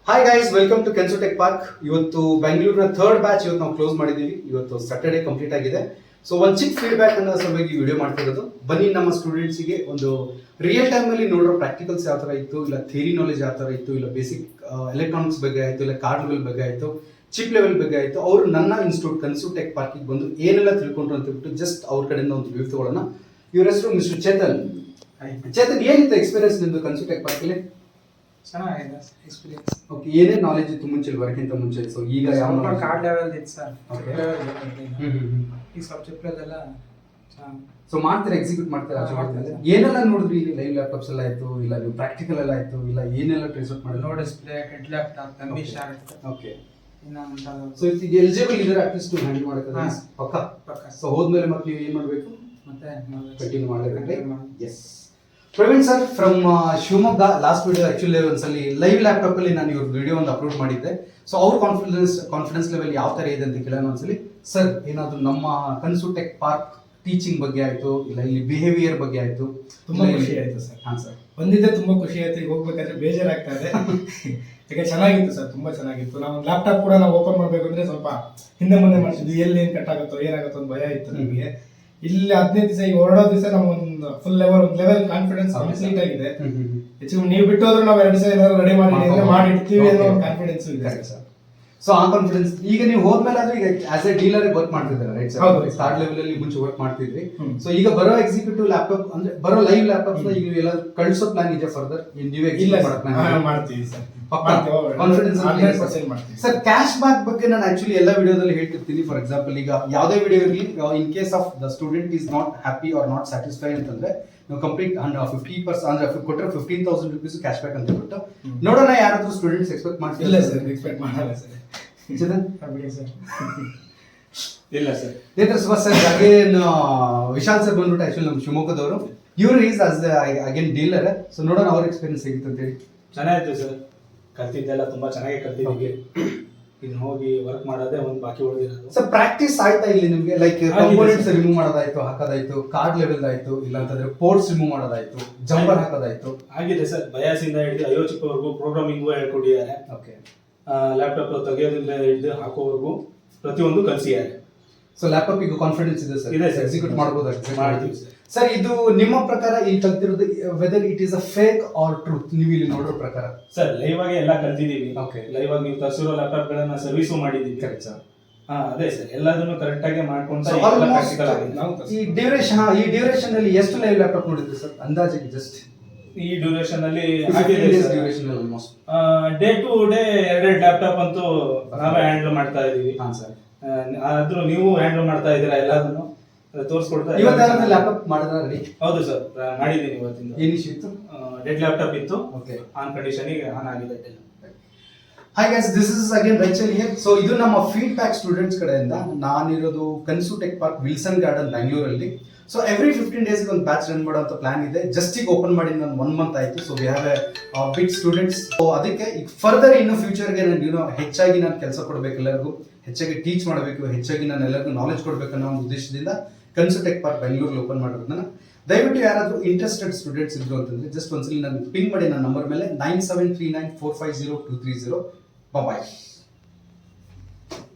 Hi guys, welcome to Kensu tech park. ಇವತ್ತು ಬೆಂಗಳೂರಿನ third batch ಇವತ್ತು ನಾವು ಕ್ಲೋಸ್ ಮಾಡಿದ್ದೀವಿ. ಇವತ್ತು ಸ್ಯಾಟರ್ಡೇ ಕಂಪ್ಲೀಟ್ ಆಗಿದೆ. ಸೊ ಒಂದು ಚಿಕ್ಕ ಫೀಡ್ಬ್ಯಾಕ್ ಅನ್ನ ಸಲುವಾಗಿ ವಿಡಿಯೋ ಮಾಡ್ತಿರೋದು. ಬನ್ನಿ ನಮ್ಮ ಸ್ಟೂಡೆಂಟ್ಸಿಗೆ ಒಂದು ರಿಯಲ್ ಟೈಮ್ ಅಲ್ಲಿ ನೋಡೋ ಪ್ರಾಕ್ಟಿಕಲ್ಸ್ ಯಾವ ತರ ಇತ್ತು, ಇಲ್ಲ ಥಿಯರಿ ನಾಲೆಜ್ ಯಾವ ತರ ಇತ್ತು, ಇಲ್ಲ ಬೇಸಿಕ್ ಎಲೆಕ್ಟ್ರಾನಿಕ್ಸ್ ಬಗ್ಗೆ ಆಯ್ತು, ಇಲ್ಲ ಕಾರ್ಡ್ ಲೆವೆಲ್ ಬಗ್ಗೆ ಆಯ್ತು, ಚಿಪ್ ಲೆವೆಲ್ ಬಗ್ಗೆ ಆಯ್ತು, ಅವರು ನನ್ನ ಇನ್ಸ್ಟಿಟ್ಯೂಟ್ ಕನ್ಸು ಟೆಕ್ ಪಾರ್ಕಿಗೆ ಬಂದು ಏನೆಲ್ಲ ತಿಳ್ಕೊಂಡ್ರು ಅಂತ ಬಿಟ್ಟು ಜಸ್ಟ್ ಅವ್ರ ಕಡೆಯಿಂದ ಒಂದು ರಿವ್ಯೂ ತಗೊಳ್ಳೋಣ. ಇವ್ರ ಹೆಸರು ಮಿಸ್ಟರ್ ಚೇತನ್. ಚೇತನ್, ಏನಿತ್ತು ಎಕ್ಸ್ಪೀರಿಯನ್ಸ್ ನಿಮ್ದು ಕನ್ಸು ಟೆಕ್ ಪಾರ್ಕಲ್ಲಿ? ಚೆನ್ನಾಗಿದೆ ಎಕ್ಸ್ಪೀರಿಯನ್ಸ್. ಓಕೆ, ಏನೇನು ನಾಲೆಜ್ ಇತ್ತು ಮುಂಚೆ ವರ್ಕಿಂತ ಮುಂಚೆ? ಸೊ ಈಗ ಯಾವ ಕಾರ್ಡ್ ಲೆವೆಲ್ ಇತ್ತು ಸರ್. ಓಕೆ, ಈ ಸಬ್ಜೆಕ್ಟ್ ಎಲ್ಲ ಸೊ ಮಾಡ್ತೀರಾ, ಎಕ್ಸಿಕ್ಯೂಟ್ ಮಾಡ್ತೀರಾ? ಏನೆಲ್ಲ ನೋಡಿದ್ರಿ ಇಲ್ಲಿ? ಲೈವ್ ಲ್ಯಾಪ್ಟಾಪ್ಸ್ ಎಲ್ಲ ಆಯ್ತು, ಇಲ್ಲ ನೀವು ಪ್ರಾಕ್ಟಿಕಲ್ ಎಲ್ಲ ಆಯ್ತು, ಇಲ್ಲ ಏನೆಲ್ಲ ಟ್ರೇಸ್ ಔಟ್ ಮಾಡಿ? No display, head laptop, MB. Short. Okay, ಇನ್ನ ಸೊ ಈಗ ಎಲಿಜಿಬಲ್ ಇದ್ದಾರೆ ಅಟ್ಲೀಸ್ಟ್ ಹ್ಯಾಂಡಲ್ ಮಾಡೋಕೆ ಪಕ್ಕ. ಸೊ ಹೋದ್ಮೇಲೆ ಮತ್ತೆ ನೀವು ಏನು ಮಾಡಬೇಕು? ಮತ್ತೆ ಕಂಟಿನ್ಯೂ ಮಾಡಬೇಕು. Yes, Praveen sir from Shivamogga. Last video actually ಒಂದ್ಸಲಿ ಲೈವ್ ಲ್ಯಾಪ್ಟಾಪ್ ಅಲ್ಲಿ ನಾನು ಇವ್ರ ವಿಡಿಯೋ ಒಂದು ಅಪ್ಲೋಡ್ ಮಾಡಿದ್ದೆ. ಸೊ ಅವ್ರ ಕಾನ್ಫಿಡೆನ್ಸ್ ಲೆವೆಲ್ ಯಾವ ತರ ಇದೆ ಅಂತ ಕೇಳೋಣ ಒಂದ್ಸಲಿ. ಸರ್, ಏನಾದ್ರು ನಮ್ಮ ಕನ್ಸು ಟೆಕ್ ಪಾರ್ಕ್ ಟೀಚಿಂಗ್ ಬಗ್ಗೆ ಆಯ್ತು, ಇಲ್ಲ ಇಲ್ಲಿ ಬಿಹೇವಿಯರ್ ಬಗ್ಗೆ ಆಯ್ತು? ತುಂಬಾ ಖುಷಿ ಆಯ್ತು ಸರ್. ಹಾಂ ಸರ್, ಬಂದಿದ್ದೆ ತುಂಬಾ ಖುಷಿ ಆಯ್ತು. ಈಗ ಹೋಗ್ಬೇಕಾದ್ರೆ ಬೇಜಾರಾಗ್ತಾ ಇದೆ. ಯಾಕೆ ಚೆನ್ನಾಗಿತ್ತು ಸರ್, ತುಂಬಾ ಚೆನ್ನಾಗಿತ್ತು. ನಾವು ಲ್ಯಾಪ್ಟಾಪ್ ಕೂಡ ನಾವು ಓಪನ್ ಮಾಡ್ಬೇಕಂದ್ರೆ ಸ್ವಲ್ಪ ಹಿಂದೆ ಮುಂದೆ ಮಾಡ್ತಿದ್ವಿ, ಎಲ್ಲಿ ಏನ್ ಕಟ್ ಆಗುತ್ತೋ ಏನಾಗುತ್ತೋ ಒಂದು ಭಯ ಇತ್ತು ನಮಗೆ. ಇಲ್ಲಿ 15 ದಿವಸ, ಈಗ ಹೊರಡೋ ದಿವಸ ನಮ್ಗೊಂದು ಫುಲ್ ಲೆವೆಲ್ ಕಾನ್ಫಿಡೆನ್ಸ್ ಕಂಪ್ಲೀಟ್ ಆಗಿದೆ. ಹೆಚ್ಚು ನೀವು ಬಿಟ್ಟು ಹೋದ್ರೆ ನಾವು 2 ದಿವಸ ಏನಾದ್ರು ರೆಡಿ ಮಾಡಿರ್ತೀವಿ ಅನ್ನೋ ಕಾನ್ಫಿಡೆನ್ಸ್ ಇದೆ ಸರ್. ಸೊ ಆ ಕಾನ್ಫಿಡೆನ್ಸ್ ಈಗ ನೀವು ಹೋದ್ಮೇಲೆ ಆದ್ರೆ ಈಗ ಆಸ್ ಎ ಡೀಲರ್ ವರ್ಕ್ ಮಾಡ್ತಿದ್ದಾರೆ, ರೈಟ್ ಸರ್? ಹೌದು, ಸ್ಟಾರ್ಟ್ ಲೆವೆಲ್ ಅಲ್ಲಿ ಮುಂಚೆ ವರ್ಕ್ ಮಾಡ್ತಿದ್ರಿ. ಸೊ ಈಗ ಬರೋ ಎಕ್ಸಿಕ್ಯೂಟಿವ್ ಲ್ಯಾಪ್ಟಾಪ್ ಅಂದ್ರೆ ಬರೋ ಲೈವ್ ಲ್ಯಾಪ್ಟಾಪ್ಸ್ ನ ಈಗ ಎಲ್ಲ ಕಳಿಸೋ ಪ್ಲಾನ್ ಇದೆ ಫರ್ದರ್? ನೀವೇ ಮಾಡ್ತೀವಿ sir, confidence sir. Cash back ಬಗ್ಗೆ ನಾನು ಆಕ್ಚುಲಿ ಎಲ್ಲ ವಿಡಿಯೋದಲ್ಲಿ ಹೇಳ್ತಿರ್ತೀನಿ. ಫಾರ್ ಎಕ್ಸಾಂಪಲ್, ಈಗ ಯಾವುದೇ ವಿಡಿಯೋ ಇರಲಿ, in case of the student is not happy or not satisfy ಅಂತಂದ್ರೆ ನಾವು ಕಂಪ್ಲೀಟ್ 50% ಅಂದ್ರೆ ಕೊಟ್ಟರೆ 15,000 rupees ಕ್ಯಾಶ್ ಬ್ಯಾಕ್ ಅಂತ ಹೇಳ್ಬಿಟ್ಟು ನೋಡೋಣ. ಯಾರಾದ್ರೂ ಸ್ಟೂಡೆಂಟ್ಸ್ ಎಕ್ಸ್ಪೆಕ್ಟ್ ಮಾಡ್ತಿಲ್ಲ ಸರ್? ಎಕ್ಸ್ಪೆಕ್ಟ್ ಮಾಡಲ್ಲ ಸರ್. ಇಲ್ಲ sir. Sir again Vishal sir ಬಂದ್ಬಿಟ್ಟು ಆಕ್ಚುಲಿ ನಮ್ಮ ಶಿವಮೊಗ್ಗದವರು. ಇವರು is as again dealer. So ನೋಡೋಣ ಅವ್ರ ಎಕ್ಸ್ಪೀರಿಯನ್ಸ್ ಹೇಗಿತ್ತು ಅಂತ ಹೇಳಿ. ಚೆನ್ನಾಗಿತ್ತು ಸರ್, ಕಲ್ತಿದ್ದೆಲ್ಲ ತುಂಬಾ ಚೆನ್ನಾಗಿ ಕಲ್ತಿದ್ದೀವಿ. ಇನ್ನು ಹೋಗಿ ವರ್ಕ್ ಮಾಡೋದೇ ಒಂದು ಬಾಕಿ ಉಳಿದಿರೋದು. ಸರ್ ಪ್ರಾಕ್ಟೀಸ್ ಆಯ್ತಾ ಇಲ್ಲಿ ನಿಮ್ಗೆ? ಲೈಕ್ ಕಂಪೋನೆಂಟ್ಸ್ ರಿಮೂವ್ ಮಾಡೋದಾಯ್ತು, ಹಾಕೋದಾಯ್ತು, ಕಾರ್ಡ್ ಲೆವೆಲ್ ಆಯ್ತು, ಇಲ್ಲ ಅಂತಂದ್ರೆ ಪೋರ್ಟ್ಸ್ ರಿಮೂವ್ ಮಾಡೋದಾಯ್ತು, ಜಂಪರ್ ಹಾಕೋದಾಯ್ತು? ಆಗಿದೆ ಸರ್. ಬಯಾಸಿಂದ ಹಿಡಿದು ಐಒಚಿಪ್ ವರೆಗೂ ಪ್ರೋಗ್ರಾಮಿಂಗು ಹೇಳ್ಕೊಟ್ಟಿದ್ದಾರೆ. ಓಕೆ, ಲ್ಯಾಪ್ಟಾಪ್ ತೆಗೆಯೋದ್ರಿಂದ ಹಿಡಿದು ಹಾಕೋವರೆಗೂ ಪ್ರತಿಯೊಂದು ಕಲಿಸಿದ್ದಾರೆ. ಸೊ ಲ್ಯಾಪ್ಟಾಪ್ ಈಗ ಕಾನ್ಫಿಡೆನ್ಸ್ ಇದೆ ಸರ್? ಇದೆ ಸರ್, ಎಕ್ಸಿಕ್ಯೂಟ್ ಮಾಡ್ಬೋದು ಮಾಡ್ತೀವಿ ಸರ್. ಸರ್, ಇದು ನಿಮ್ಮ ಪ್ರಕಾರ ಇಲ್ಲಿ ಕಲ್ತಿರೋದು whether it is a fake or truth? ನೀವು ಇಲ್ಲಿ ನೋಡೋ ಪ್ರಕಾರ ಸರ್ ಲೈವ್ ಆಗಿ ಎಲ್ಲ ಕಲ್ತಿದ್ದೀವಿ. ಓಕೆ, ಲೈವ್ ಆಗಿ ನೀವು ತರಿಸಿರೋ ಲ್ಯಾಪ್ಟಾಪ್ ಗಳನ್ನ ಸರ್ವಿಸು ಮಾಡಿದ್ದೀವಿ. Correct sir. ಅದೇ ಸರ್, ಎಲ್ಲದನ್ನು ಕರೆಕ್ಟ್ ಆಗಿ ಮಾಡ್ಕೊಂತ ಈ ಡ್ಯೂರೇಷನ್ ಅಲ್ಲಿ ಎಷ್ಟು ಲೈವ್ ಲ್ಯಾಪ್ಟಾಪ್ ನೋಡಿದ್ರಿ ಸರ್ ಅಂದಾಜಿಗೆ? ಜಸ್ಟ್ ಈ ಡ್ಯೂರೇಷನ್ ಅಲ್ಲಿ ಡೇ ಟು ಡೇ 2 ಲ್ಯಾಪ್ಟಾಪ್ ಅಂತೂ ನಾವೇ ಹ್ಯಾಂಡಲ್ ಮಾಡ್ತಾ ಇದೀವಿ. ಹಾಂ ಸರ್. ಆದ್ರೂ ನೀವು ಹ್ಯಾಂಡಲ್ ಮಾಡ್ತಾ ಇದ್ದೀರಾ ಎಲ್ಲದನ್ನು ತೋರಿಸ್ಕೊಡ್ತಾ. ಲ್ಯಾಪ್ಟಾಪ್ ಮಾಡಿದ್ರ? ಹೌದು ಸರ್, ಮಾಡಿದ್ದೀನಿ ಇವತ್ತಿಂದ. ಏನ್ ಇಶ್ಯೂ ಇತ್ತು? ಡೆಡ್ ಲ್ಯಾಪ್ಟಾಪ್ ಇತ್ತು. ಓಕೆ, ಆನ್ ಕಂಡೀಷನ್ ಗೆ ಆನ್ ಆಗಿದೆ. Hi guys, this is again Rachel here. So ಇದು ನಮ್ಮ ಫೀಡ್ಬ್ಯಾಕ್ ಸ್ಟೂಡೆಂಟ್ಸ್ ಕಡೆಯಿಂದ. ನಾನಿರೋದು Kansu tech park Wilson garden ಬೆಂಗಳೂರಲ್ಲಿ. ಸೊ ಎವ್ರಿ 15 days ಒಂದು ಬ್ಯಾಚ್ ರನ್ ಮಾಡೋಂಥ ಪ್ಲಾನ್ ಇದೆ. ಜಸ್ಟ್ ಈಗ ಓಪನ್ ಮಾಡಿ ನಾನು 1 month ಆಯ್ತು. So we have a big students. So ಅದಕ್ಕೆ ಈಗ ಫರ್ದರ್ ಇನ್ನು ಫ್ಯೂಚರ್ಗೆ ನಾನು ಹೆಚ್ಚಾಗಿ ನಾನು ಕೆಲಸ ಕೊಡಬೇಕು, ಎಲ್ಲರಿಗೂ ಹೆಚ್ಚಾಗಿ ಟೀಚ್ ಮಾಡಬೇಕು, ಹೆಚ್ಚಾಗಿ ನಾನು ಎಲ್ಲರಿಗೂ ನಾಲೆಜ್ ಕೊಡಬೇಕು ಅನ್ನೋ ಒಂದು ಉದ್ದೇಶದಿಂದ ಕನ್ಸು ಟೆಕ್ ಪಾರ್ಕ್ ಬೆಂಗಳೂರಲ್ಲಿ ಓಪನ್ ಮಾಡೋದನ್ನ ದಯವಿಟ್ಟು ಯಾರಾದರೂ ಇಂಟ್ರೆಸ್ಟೆಡ್ ಸ್ಟೂಡೆಂಟ್ಸ್ ಇದ್ರು ಅಂತಂದ್ರೆ ಜಸ್ಟ್ ಒಂದ್ಸಲಿ ನಾನು ಪಿಂಗ್ ಮಾಡಿ ನನ್ನ ನಂಬರ್ ಮೇಲೆ 9739450230. ಬಾಯ್.